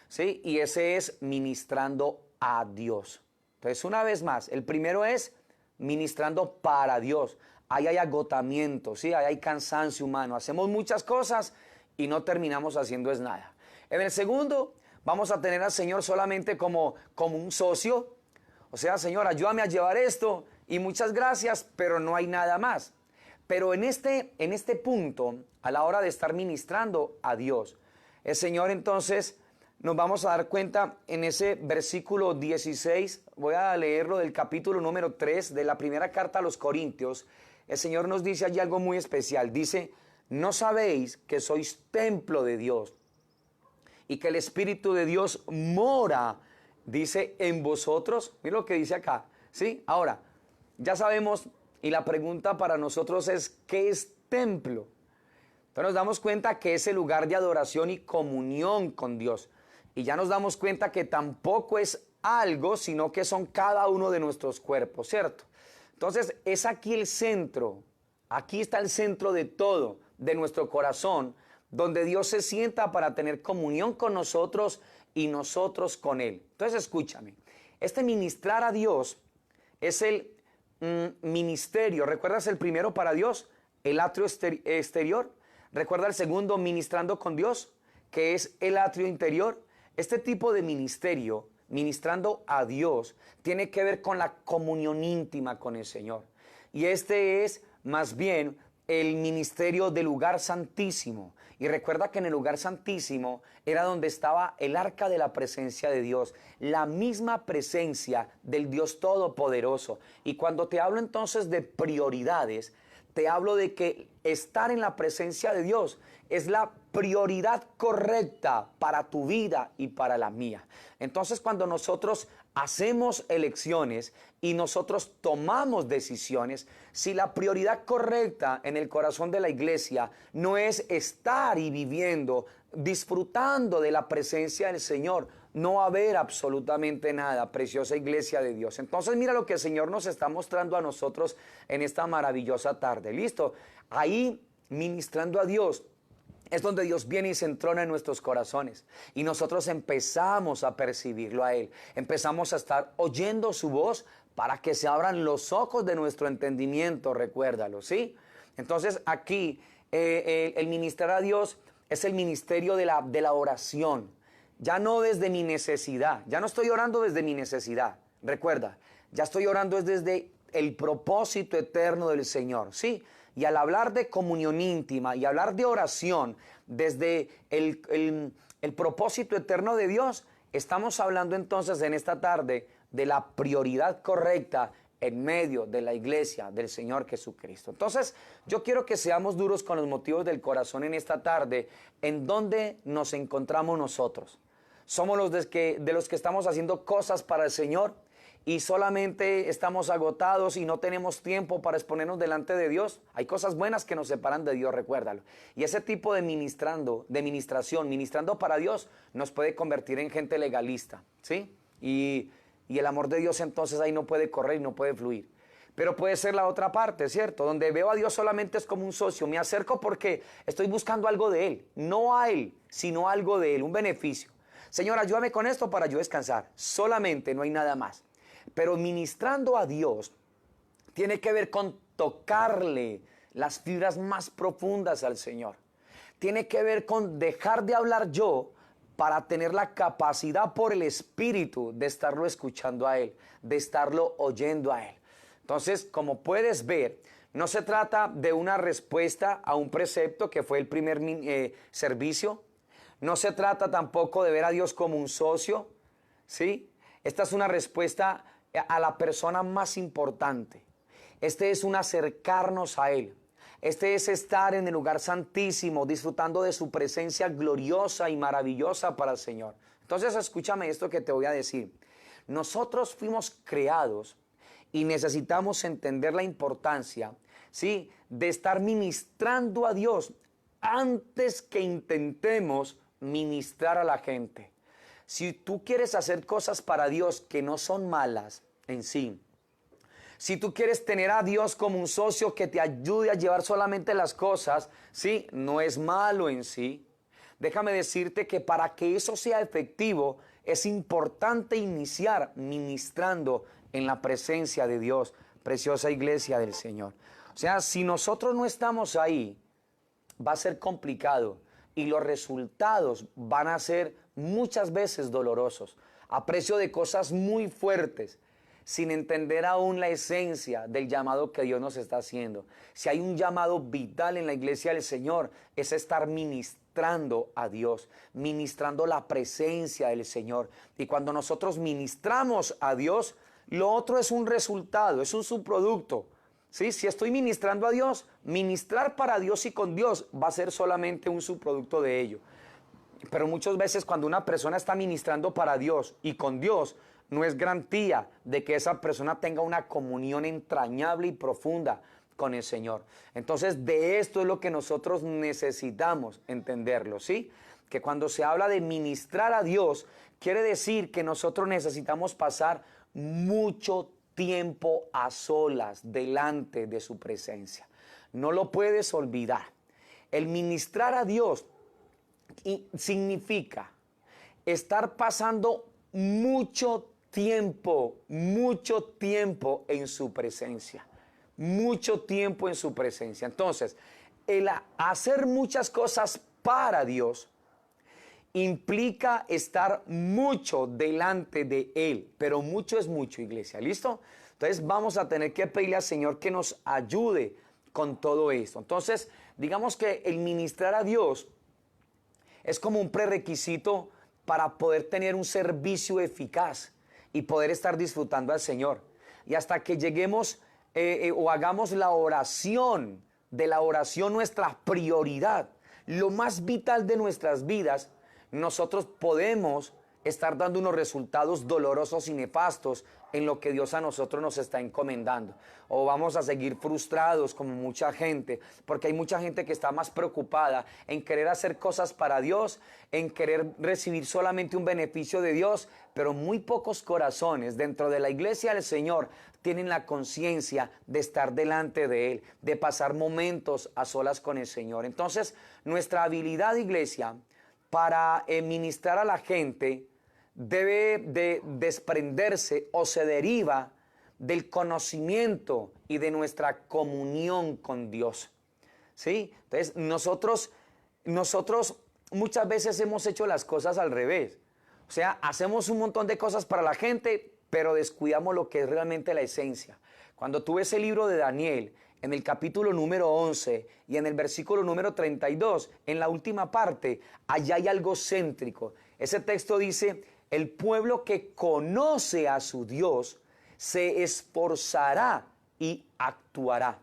¿Sí? Y ese es ministrando a Dios. Entonces, una vez más, el primero es ministrando para Dios. Ahí hay agotamiento, ¿sí? Ahí hay cansancio humano. Hacemos muchas cosas y no terminamos haciendo es nada. En el segundo, vamos a tener al Señor solamente como un socio. O sea, Señor, ayúdame a llevar esto y muchas gracias, pero no hay nada más. Pero en este punto, a la hora de estar ministrando a Dios, el Señor entonces nos vamos a dar cuenta en ese versículo 16, voy a leerlo del capítulo número 3 de la primera carta a los Corintios. El Señor nos dice allí algo muy especial. Dice, ¿no sabéis que sois templo de Dios y que el Espíritu de Dios mora, dice, en vosotros? Mira lo que dice acá, ¿sí? Ahora, ya sabemos, y la pregunta para nosotros es, ¿qué es templo? Entonces nos damos cuenta que es el lugar de adoración y comunión con Dios. Y ya nos damos cuenta que tampoco es algo, sino que son cada uno de nuestros cuerpos, ¿cierto? Entonces es aquí el centro, aquí está el centro de todo, de nuestro corazón, donde Dios se sienta para tener comunión con nosotros y nosotros con Él. Entonces escúchame, este ministrar a Dios es el ministerio. ¿Recuerdas el primero para Dios? El atrio exterior. ¿Recuerda el segundo, ministrando con Dios? Que es el atrio interior. Este tipo de ministerio, ministrando a Dios, tiene que ver con la comunión íntima con el Señor. Y este es más bien el ministerio del lugar santísimo. Y recuerda que en el lugar santísimo era donde estaba el arca de la presencia de Dios, la misma presencia del Dios Todopoderoso. Y cuando te hablo entonces de prioridades, te hablo de que estar en la presencia de Dios es la prioridad correcta para tu vida y para la mía. Entonces, cuando nosotros hacemos elecciones y nosotros tomamos decisiones, si la prioridad correcta en el corazón de la iglesia no es estar y viviendo, disfrutando de la presencia del Señor, no va a haber absolutamente nada, preciosa iglesia de Dios. Entonces mira lo que el Señor nos está mostrando a nosotros en esta maravillosa tarde. ¿Listo? Ahí, ministrando a Dios, es donde Dios viene y se entrona en nuestros corazones. Y nosotros empezamos a percibirlo a Él. Empezamos a estar oyendo su voz para que se abran los ojos de nuestro entendimiento, recuérdalo, ¿sí? Entonces aquí el ministrar a Dios es el ministerio de la oración. Ya no desde mi necesidad, ya no estoy orando desde mi necesidad, recuerda, ya estoy orando desde el propósito eterno del Señor, ¿sí? Y al hablar de comunión íntima y hablar de oración desde el propósito eterno de Dios, estamos hablando entonces en esta tarde de la prioridad correcta en medio de la iglesia del Señor Jesucristo. Entonces, yo quiero que seamos duros con los motivos del corazón en esta tarde, en donde nos encontramos nosotros. Somos los de los que estamos haciendo cosas para el Señor y solamente estamos agotados y no tenemos tiempo para exponernos delante de Dios. Hay cosas buenas que nos separan de Dios, recuérdalo. Y ese tipo de ministrando para Dios, nos puede convertir en gente legalista, ¿sí? Y el amor de Dios entonces ahí no puede correr y no puede fluir. Pero puede ser la otra parte, ¿cierto? Donde veo a Dios solamente es como un socio. Me acerco porque estoy buscando algo de Él. No a Él, sino algo de Él, un beneficio. Señor, ayúdame con esto para yo descansar. Solamente, no hay nada más. Pero ministrando a Dios tiene que ver con tocarle las fibras más profundas al Señor. Tiene que ver con dejar de hablar yo para tener la capacidad por el Espíritu de estarlo escuchando a Él, de estarlo oyendo a Él. Entonces, como puedes ver, no se trata de una respuesta a un precepto que fue el primer servicio. No se trata tampoco de ver a Dios como un socio, ¿sí? Esta es una respuesta a la persona más importante. Este es un acercarnos a Él. Este es estar en el lugar santísimo, disfrutando de su presencia gloriosa y maravillosa para el Señor. Entonces, escúchame esto que te voy a decir. Nosotros fuimos creados y necesitamos entender la importancia, ¿sí?, de estar ministrando a Dios antes que intentemos ministrar a la gente. Si tú quieres hacer cosas para Dios que no son malas en sí, si tú quieres tener a Dios como un socio que te ayude a llevar solamente las cosas, sí, no es malo en sí. Déjame decirte que para que eso sea efectivo, es importante iniciar ministrando en la presencia de Dios, preciosa iglesia del Señor. O sea, si nosotros no estamos ahí, va a ser complicado. y los resultados van a ser muchas veces dolorosos, a precio de cosas muy fuertes, sin entender aún la esencia del llamado que Dios nos está haciendo. Si hay un llamado vital en la iglesia del Señor, es estar ministrando a Dios, ministrando la presencia del Señor. Y cuando nosotros ministramos a Dios, lo otro es un resultado, es un subproducto. ¿Sí? Si estoy ministrando a Dios, ministrar para Dios y con Dios va a ser solamente un subproducto de ello. Pero muchas veces cuando una persona está ministrando para Dios y con Dios, no es garantía de que esa persona tenga una comunión entrañable y profunda con el Señor. Entonces, de esto es lo que nosotros necesitamos entenderlo, ¿sí? Que cuando se habla de ministrar a Dios, quiere decir que nosotros necesitamos pasar mucho tiempo a solas delante de su presencia. No lo puedes olvidar. El ministrar a Dios significa estar pasando mucho tiempo en su presencia. Mucho tiempo en su presencia. Entonces, el hacer muchas cosas para Dios implica estar mucho delante de Él, pero mucho es mucho, iglesia, ¿listo? Entonces vamos a tener que pedirle al Señor que nos ayude con todo esto. Entonces, digamos que el ministrar a Dios es como un prerequisito para poder tener un servicio eficaz y poder estar disfrutando al Señor. Y hasta que lleguemos o hagamos la oración, de la oración nuestra prioridad, lo más vital de nuestras vidas, nosotros podemos estar dando unos resultados dolorosos y nefastos en lo que Dios a nosotros nos está encomendando. O vamos a seguir frustrados como mucha gente, porque hay mucha gente que está más preocupada en querer hacer cosas para Dios, en querer recibir solamente un beneficio de Dios, pero muy pocos corazones dentro de la iglesia del Señor tienen la conciencia de estar delante de Él, de pasar momentos a solas con el Señor. Entonces, nuestra habilidad, iglesia, para ministrar a la gente debe de desprenderse o se deriva del conocimiento y de nuestra comunión con Dios. ¿Sí? Entonces, nosotros muchas veces hemos hecho las cosas al revés. O sea, hacemos un montón de cosas para la gente, pero descuidamos lo que es realmente la esencia. Cuando tú ves el libro de Daniel, en el capítulo número 11 y en el versículo número 32, en la última parte, allá hay algo céntrico. Ese texto dice: el pueblo que conoce a su Dios se esforzará y actuará.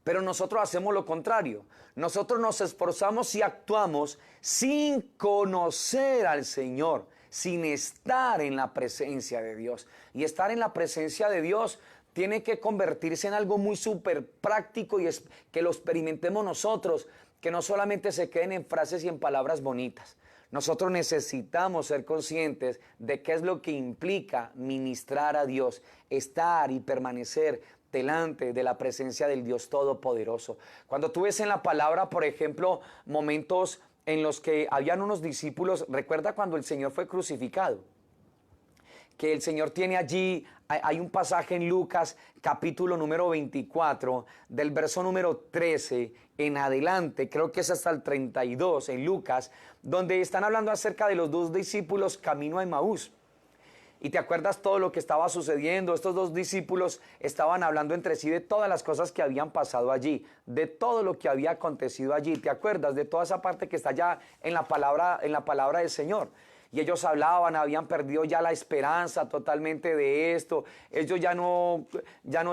Pero nosotros hacemos lo contrario. Nosotros nos esforzamos y actuamos sin conocer al Señor, sin estar en la presencia de Dios. Y estar en la presencia de Dios tiene que convertirse en algo muy súper práctico y es que lo experimentemos nosotros, que no solamente se queden en frases y en palabras bonitas. Nosotros necesitamos ser conscientes de qué es lo que implica ministrar a Dios, estar y permanecer delante de la presencia del Dios Todopoderoso. Cuando tú ves en la palabra, por ejemplo, momentos en los que habían unos discípulos, recuerda cuando el Señor fue crucificado, que el Señor tiene allí, hay un pasaje en Lucas capítulo número 24, del verso número 13 en adelante, creo que es hasta el 32 en Lucas, donde están hablando acerca de los dos discípulos camino a Emaús. Y te acuerdas todo lo que estaba sucediendo. Estos dos discípulos estaban hablando entre sí de todas las cosas que habían pasado allí, de todo lo que había acontecido allí. ¿Te acuerdas de toda esa parte que está ya en la palabra del Señor? Y ellos hablaban, habían perdido ya la esperanza totalmente de esto. Ellos ya no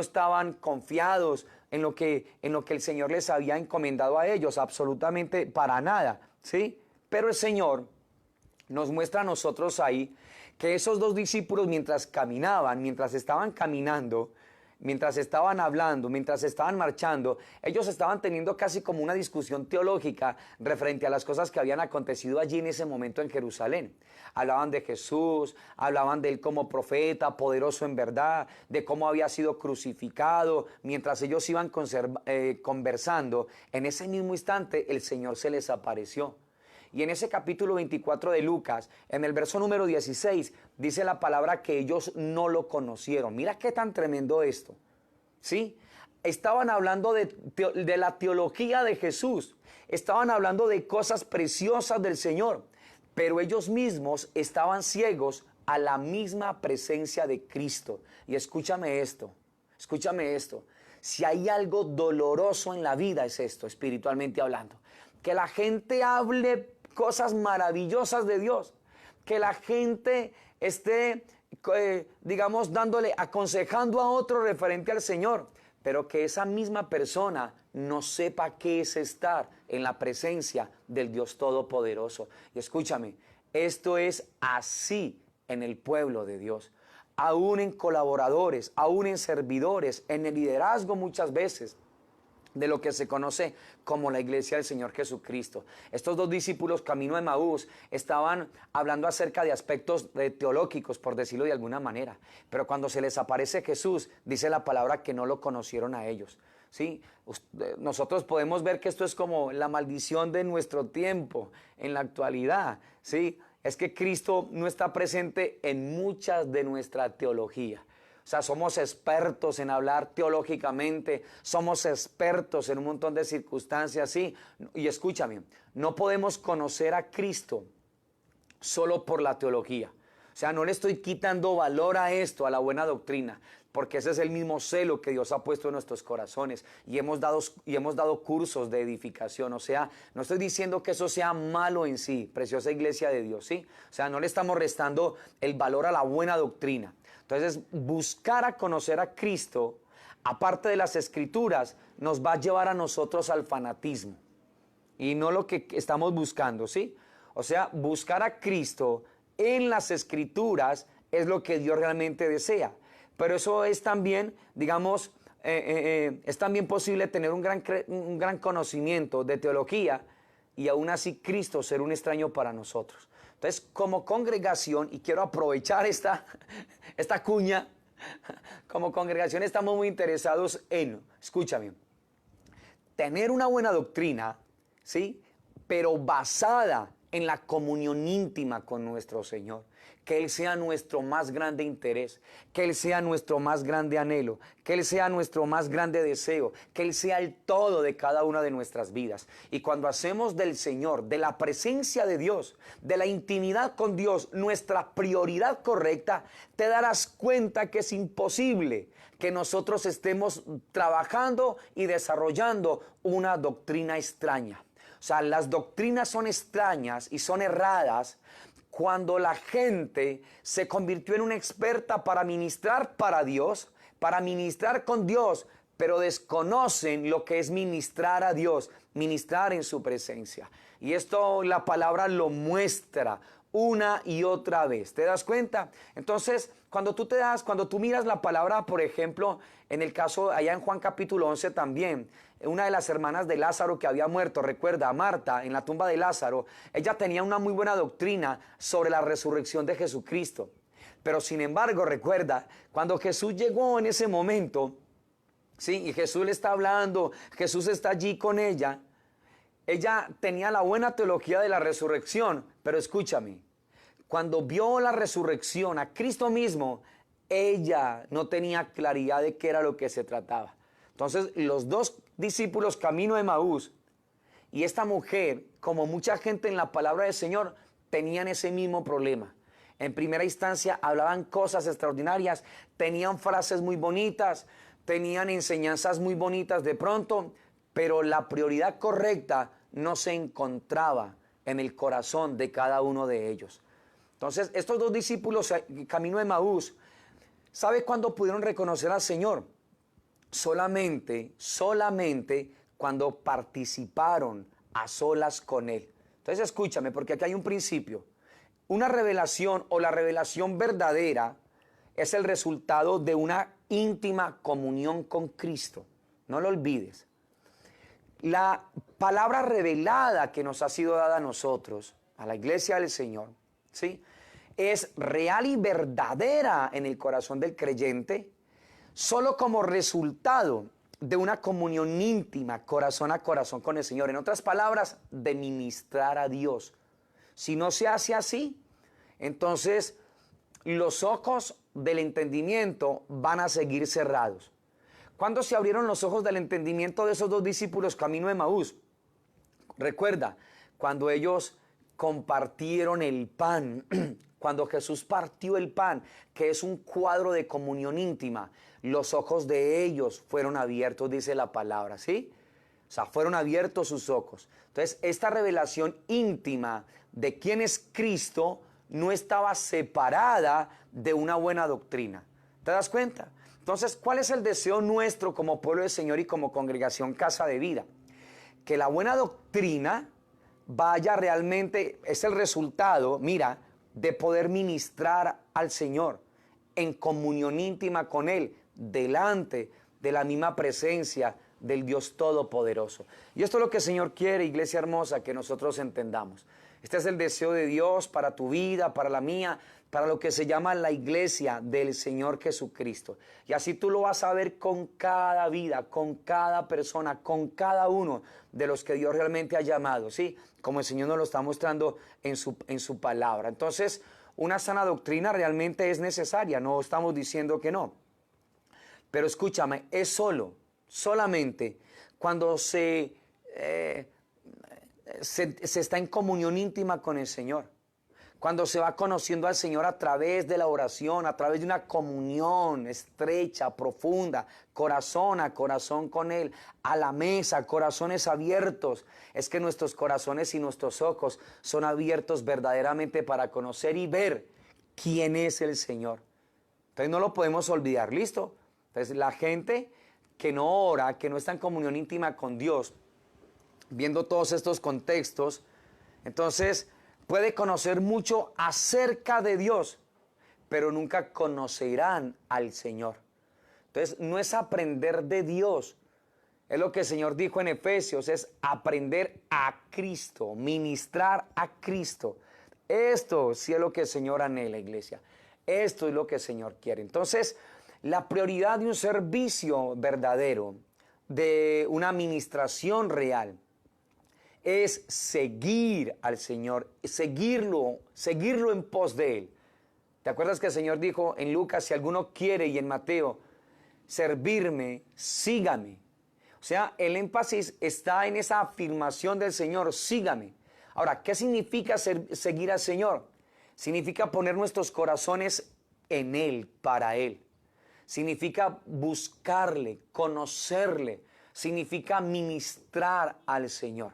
estaban confiados en lo que el Señor les había encomendado a ellos, absolutamente para nada, ¿sí? Pero el Señor nos muestra a nosotros ahí que esos dos discípulos mientras caminaban, mientras estaban caminando, mientras estaban hablando, mientras estaban marchando, ellos estaban teniendo casi como una discusión teológica referente a las cosas que habían acontecido allí en ese momento en Jerusalén. Hablaban de Jesús, hablaban de Él como profeta, poderoso en verdad, de cómo había sido crucificado. Mientras ellos iban conversando, en ese mismo instante el Señor se les apareció. Y en ese capítulo 24 de Lucas, en el verso número 16, dice la palabra que ellos no lo conocieron. Mira qué tan tremendo esto, ¿sí? estaban hablando de la teología de Jesús, estaban hablando de cosas preciosas del Señor, pero ellos mismos estaban ciegos a la misma presencia de Cristo. Y escúchame esto, si hay algo doloroso en la vida es esto, espiritualmente hablando, que la gente hable cosas maravillosas de Dios, que la gente esté, digamos, aconsejando a otro referente al Señor, pero que esa misma persona no sepa qué es estar en la presencia del Dios Todopoderoso. Y escúchame, esto es así en el pueblo de Dios, aún en colaboradores, aún en servidores, en el liderazgo muchas veces de lo que se conoce como la iglesia del Señor Jesucristo. Estos dos discípulos camino a Emaús estaban hablando acerca de aspectos teológicos, por decirlo de alguna manera, pero cuando se les aparece Jesús, dice la palabra que no lo conocieron a ellos. ¿Sí? Nosotros podemos ver que esto es como la maldición de nuestro tiempo en la actualidad, ¿sí? Es que Cristo no está presente en muchas de nuestra teología. O sea, somos expertos en hablar teológicamente, somos expertos en un montón de circunstancias, sí. Y escúchame, no podemos conocer a Cristo solo por la teología. O sea, no le estoy quitando valor a esto, a la buena doctrina, porque ese es el mismo celo que Dios ha puesto en nuestros corazones y hemos dado cursos de edificación. O sea, no estoy diciendo que eso sea malo en sí, preciosa iglesia de Dios, ¿sí? O sea, no le estamos restando el valor a la buena doctrina. Entonces, buscar a conocer a Cristo, aparte de las Escrituras, nos va a llevar a nosotros al fanatismo y no lo que estamos buscando, ¿sí? O sea, buscar a Cristo en las Escrituras es lo que Dios realmente desea. Pero eso es también, digamos, es también posible tener un gran conocimiento de teología y aún así Cristo ser un extraño para nosotros. Entonces, como congregación, y quiero aprovechar esta cuña, como congregación estamos muy interesados en, escúchame, tener una buena doctrina, ¿sí? Pero basada en la comunión íntima con nuestro Señor. Que Él sea nuestro más grande interés, que Él sea nuestro más grande anhelo, que Él sea nuestro más grande deseo, que Él sea el todo de cada una de nuestras vidas. Y cuando hacemos del Señor, de la presencia de Dios, de la intimidad con Dios, nuestra prioridad correcta, te darás cuenta que es imposible que nosotros estemos trabajando y desarrollando una doctrina extraña. O sea, las doctrinas son extrañas y son erradas cuando la gente se convirtió en una experta para ministrar para Dios, para ministrar con Dios, pero desconocen lo que es ministrar a Dios, ministrar en su presencia. Y esto la palabra lo muestra una y otra vez. ¿Te das cuenta? Entonces, cuando tú miras la palabra, por ejemplo, en el caso allá en Juan capítulo 11 también, una de las hermanas de Lázaro que había muerto, recuerda, a Marta, en la tumba de Lázaro, ella tenía una muy buena doctrina sobre la resurrección de Jesucristo. Pero sin embargo, recuerda, cuando Jesús llegó en ese momento, sí, y Jesús le está hablando, Jesús está allí con ella tenía la buena teología de la resurrección, pero escúchame, cuando vio la resurrección a Cristo mismo, ella no tenía claridad de qué era lo que se trataba. Entonces, los dos discípulos camino a Emaús y esta mujer, como mucha gente en la palabra del Señor, tenían ese mismo problema. En primera instancia hablaban cosas extraordinarias, tenían frases muy bonitas, tenían enseñanzas muy bonitas de pronto, pero la prioridad correcta no se encontraba en el corazón de cada uno de ellos. Entonces, estos dos discípulos camino a Emaús, ¿sabe cuándo pudieron reconocer al Señor? Solamente cuando participaron a solas con Él. Entonces, escúchame, porque aquí hay un principio. Una revelación o la revelación verdadera es el resultado de una íntima comunión con Cristo. No lo olvides. La palabra revelada que nos ha sido dada a nosotros, a la iglesia del Señor, ¿sí?, es real y verdadera en el corazón del creyente, solo como resultado de una comunión íntima, corazón a corazón con el Señor. En otras palabras, de ministrar a Dios. Si no se hace así, entonces los ojos del entendimiento van a seguir cerrados. ¿Cuándo se abrieron los ojos del entendimiento de esos dos discípulos camino de Emaús? Recuerda, cuando ellos compartieron el pan, cuando Jesús partió el pan, que es un cuadro de comunión íntima, los ojos de ellos fueron abiertos, dice la palabra, ¿sí? O sea, fueron abiertos sus ojos. Entonces, esta revelación íntima de quién es Cristo no estaba separada de una buena doctrina. ¿Te das cuenta? Entonces, ¿cuál es el deseo nuestro como pueblo del Señor y como congregación Casa de Vida? Que la buena doctrina vaya realmente, es el resultado, mira, de poder ministrar al Señor en comunión íntima con Él, delante de la misma presencia del Dios Todopoderoso. Y esto es lo que el Señor quiere, iglesia hermosa, que nosotros entendamos. Este es el deseo de Dios para tu vida, para la mía, para lo que se llama la iglesia del Señor Jesucristo. Y así tú lo vas a ver con cada vida, con cada persona, con cada uno de los que Dios realmente ha llamado, ¿sí? Como el Señor nos lo está mostrando en su palabra. Entonces, una sana doctrina realmente es necesaria, no estamos diciendo que no. Pero escúchame, es solamente cuando se está en comunión íntima con el Señor. Cuando se va conociendo al Señor a través de la oración, a través de una comunión estrecha, profunda, corazón a corazón con Él, a la mesa, corazones abiertos. Es que nuestros corazones y nuestros ojos son abiertos verdaderamente para conocer y ver quién es el Señor. Entonces no lo podemos olvidar, ¿listo? Entonces la gente que no ora, que no está en comunión íntima con Dios, viendo todos estos contextos, entonces puede conocer mucho acerca de Dios, pero nunca conocerán al Señor. Entonces no es aprender de Dios, es lo que el Señor dijo en Efesios, es aprender a Cristo, ministrar a Cristo. Esto sí es lo que el Señor anhela, iglesia. Esto es lo que el Señor quiere. Entonces, la prioridad de un servicio verdadero, de una administración real, es seguir al Señor, seguirlo en pos de Él. ¿Te acuerdas que el Señor dijo en Lucas, si alguno quiere, y en Mateo, servirme, sígame? O sea, el énfasis está en esa afirmación del Señor, sígame. Ahora, ¿qué significa seguir al Señor? Significa poner nuestros corazones en Él, para Él. Significa buscarle, conocerle. Significa ministrar al Señor.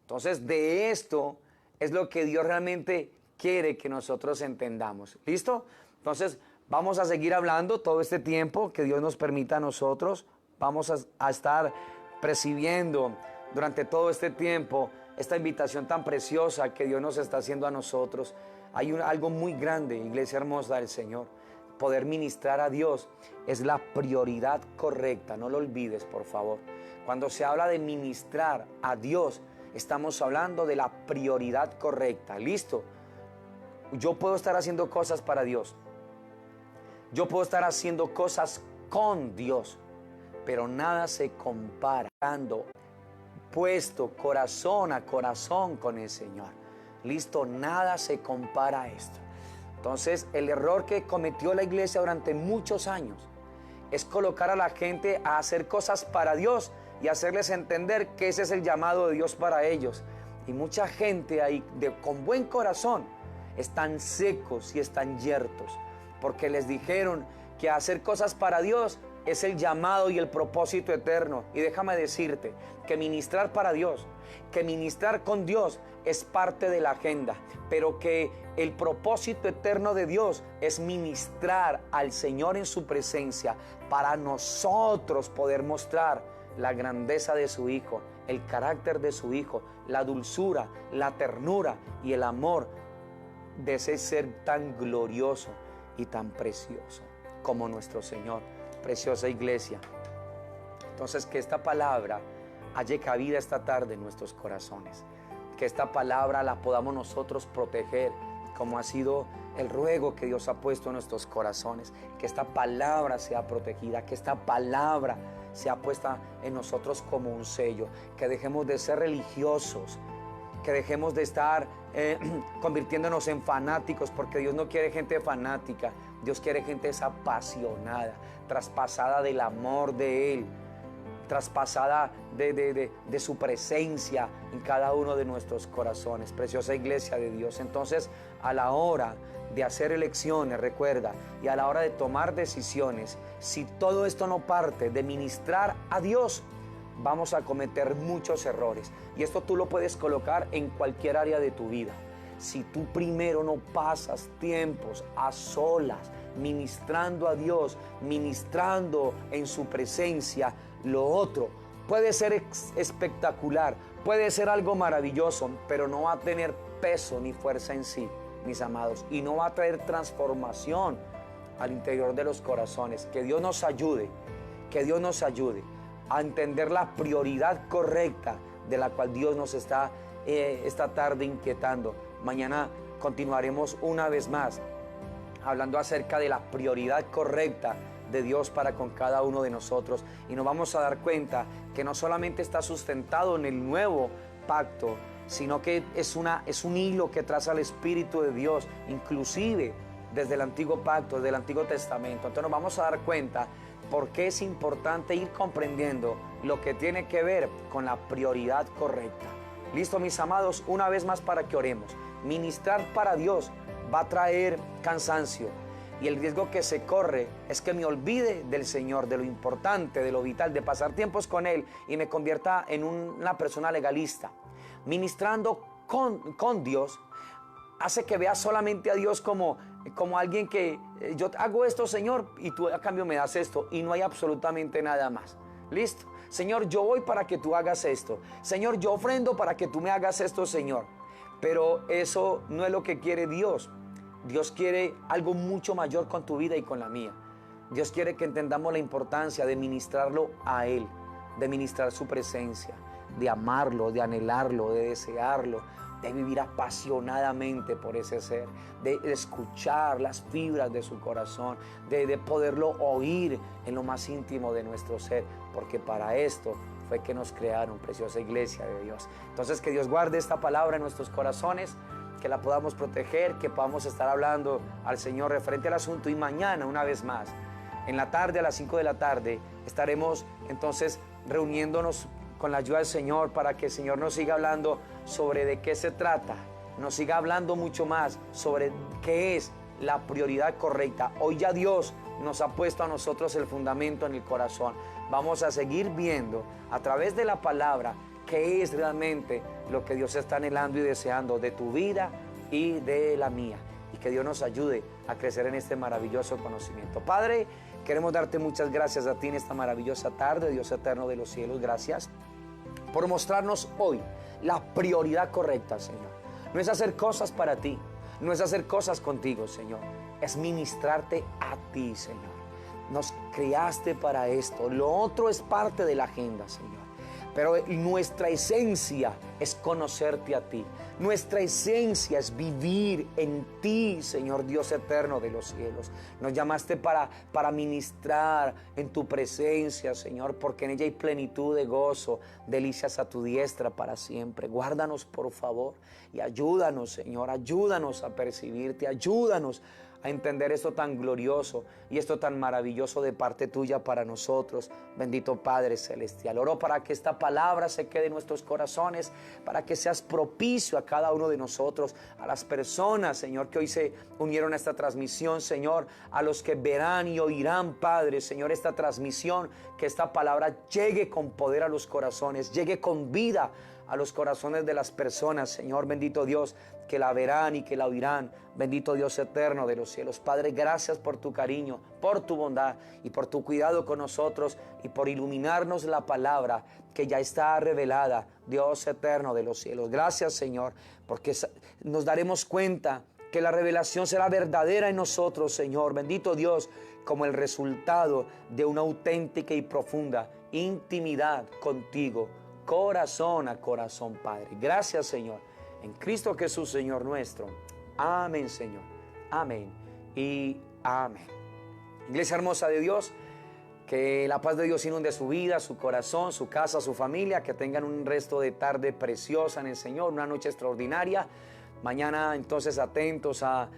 Entonces, de esto es lo que Dios realmente quiere que nosotros entendamos. ¿Listo? Entonces, vamos a seguir hablando todo este tiempo que Dios nos permita a nosotros. Vamos a estar percibiendo durante todo este tiempo esta invitación tan preciosa que Dios nos está haciendo a nosotros. Hay algo muy grande, iglesia hermosa del Señor. Poder ministrar a Dios es la prioridad correcta. No lo olvides, por favor. Cuando se habla de ministrar a Dios, estamos hablando de la prioridad correcta. ¿Listo? Yo puedo estar haciendo cosas para Dios. Yo puedo estar haciendo cosas con Dios. Pero nada se compara dando puesto corazón a corazón con el Señor. ¿Listo? Nada se compara a esto. Entonces, el error que cometió la iglesia durante muchos años es colocar a la gente a hacer cosas para Dios y hacerles entender que ese es el llamado de Dios para ellos. Y mucha gente ahí con buen corazón están secos y están yertos porque les dijeron que hacer cosas para Dios es el llamado y el propósito eterno. Y déjame decirte que ministrar para Dios, que ministrar con Dios es parte de la agenda, pero que el propósito eterno de Dios es ministrar al Señor en su presencia para nosotros poder mostrar la grandeza de su Hijo, el carácter de su Hijo, la dulzura, la ternura y el amor de ese ser tan glorioso y tan precioso como nuestro Señor. Preciosa iglesia. Entonces, que esta palabra halle cabida esta tarde en nuestros corazones. Que esta palabra la podamos nosotros proteger, como ha sido el ruego que Dios ha puesto en nuestros corazones. Que esta palabra sea protegida, que esta palabra sea puesta en nosotros como un sello. Que dejemos de ser religiosos que dejemos de estar convirtiéndonos en fanáticos, porque Dios no quiere gente fanática, Dios quiere gente apasionada, traspasada del amor de Él, traspasada de su presencia en cada uno de nuestros corazones. Preciosa iglesia de Dios. Entonces, a la hora de hacer elecciones, recuerda, y a la hora de tomar decisiones, si todo esto no parte de ministrar a Dios, vamos a cometer muchos errores. Y esto tú lo puedes colocar en cualquier área de tu vida. Si tú primero no pasas tiempos a solas, ministrando a Dios, ministrando en su presencia, lo otro puede ser espectacular, puede ser algo maravilloso, pero no va a tener peso ni fuerza en sí, mis amados, y no va a traer transformación al interior de los corazones. Que Dios nos ayude, que Dios nos ayude a entender la prioridad correcta de la cual Dios nos está esta tarde inquietando. Mañana continuaremos una vez más hablando acerca de la prioridad correcta de Dios para con cada uno de nosotros, y nos vamos a dar cuenta que no solamente está sustentado en el nuevo pacto, sino que es un hilo que traza el Espíritu de Dios, inclusive desde el antiguo pacto, desde el Antiguo Testamento. Entonces nos vamos a dar cuenta por qué es importante ir comprendiendo lo que tiene que ver con la prioridad correcta. Listo, mis amados, una vez más para que oremos. Ministrar para Dios va a traer cansancio, y el riesgo que se corre es que me olvide del Señor, de lo importante, de lo vital, de pasar tiempos con Él, y me convierta en una persona legalista. Ministrando con Dios hace que veas solamente a Dios como alguien que yo hago esto, Señor, y tú a cambio me das esto, y no hay absolutamente nada más. Listo. Señor, yo voy para que tú hagas esto. Señor, yo ofrendo para que tú me hagas esto, Señor. Pero eso no es lo que quiere Dios. Dios quiere algo mucho mayor con tu vida y con la mía. Dios quiere que entendamos la importancia de ministrarlo a Él, de ministrar su presencia, de amarlo, de anhelarlo, de desearlo, de vivir apasionadamente por ese ser, de escuchar las fibras de su corazón, de poderlo oír en lo más íntimo de nuestro ser, porque para esto fue que nos crearon, preciosa iglesia de Dios. Entonces, que Dios guarde esta palabra en nuestros corazones, que la podamos proteger, que podamos estar hablando al Señor referente al asunto. Y mañana, una vez más, en la tarde, a las 5 de la tarde, estaremos entonces reuniéndonos con la ayuda del Señor, para que el Señor nos siga hablando sobre de qué se trata, nos siga hablando mucho más sobre qué es la prioridad correcta. Hoy ya Dios nos ha puesto a nosotros el fundamento en el corazón. Vamos a seguir viendo a través de la palabra qué es realmente lo que Dios está anhelando y deseando de tu vida y de la mía, y que Dios nos ayude a crecer en este maravilloso conocimiento. Padre, queremos darte muchas gracias a ti en esta maravillosa tarde, Dios eterno de los cielos. Gracias por mostrarnos hoy la prioridad correcta, Señor. No es hacer cosas para ti, no es hacer cosas contigo, Señor, es ministrarte a ti, Señor. Nos creaste para esto, lo otro es parte de la agenda, Señor. Pero nuestra esencia es conocerte a ti. Nuestra esencia es vivir en ti, Señor Dios eterno de los cielos. Nos llamaste para ministrar en tu presencia, Señor, porque en ella hay plenitud de gozo, delicias a tu diestra para siempre. Guárdanos, por favor, y ayúdanos, Señor, ayúdanos a percibirte, ayúdanos a entender esto tan glorioso y esto tan maravilloso de parte tuya para nosotros. Bendito Padre Celestial, oro para que esta palabra se quede en nuestros corazones, para que seas propicio a cada uno de nosotros, a las personas, Señor, que hoy se unieron a esta transmisión, Señor, a los que verán y oirán, Padre, Señor, esta transmisión, que esta palabra llegue con poder a los corazones, llegue con vida a los corazones de las personas, Señor, bendito Dios, que la verán y que la oirán. Bendito Dios eterno de los cielos. Padre, gracias por tu cariño, por tu bondad y por tu cuidado con nosotros, y por iluminarnos la palabra que ya está revelada, Dios eterno de los cielos. Gracias, Señor, porque nos daremos cuenta que la revelación será verdadera en nosotros, Señor. Bendito Dios, como el resultado de una auténtica y profunda intimidad contigo, corazón a corazón, Padre. Gracias, Señor, en Cristo Jesús, Señor nuestro. Amén, Señor. Amén y amén. Iglesia hermosa de Dios, Que la paz de Dios inunde su vida, su corazón, su casa, su familia. Que tengan un resto de tarde preciosa en el Señor, una noche extraordinaria. Mañana entonces atentos a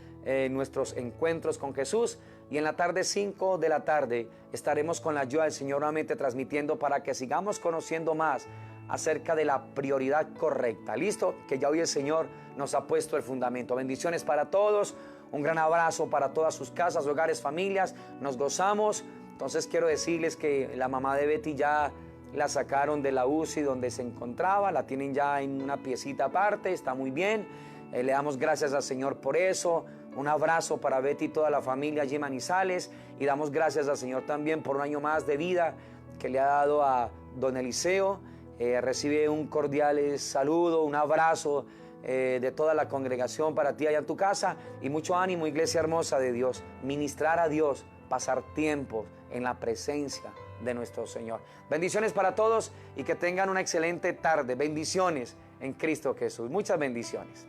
nuestros encuentros con Jesús. Y en la tarde, 5 de la tarde, estaremos con la ayuda del Señor nuevamente transmitiendo para que sigamos conociendo más acerca de la prioridad correcta. ¿Listo? Que ya hoy el Señor nos ha puesto el fundamento. Bendiciones para todos. Un gran abrazo para todas sus casas, hogares, familias. Nos gozamos. Entonces quiero decirles que la mamá de Betty ya la sacaron de la UCI donde se encontraba. La tienen ya en una piecita aparte. Está muy bien. Le damos gracias al Señor por eso. Un abrazo para Betty y toda la familia allí en Manizales. Y damos gracias al Señor también por un año más de vida que le ha dado a don Eliseo. Recibe un cordial saludo, un abrazo de toda la congregación para ti allá en tu casa. Y mucho ánimo, iglesia hermosa de Dios. Ministrar a Dios, pasar tiempo en la presencia de nuestro Señor. Bendiciones para todos y que tengan una excelente tarde. Bendiciones en Cristo Jesús. Muchas bendiciones.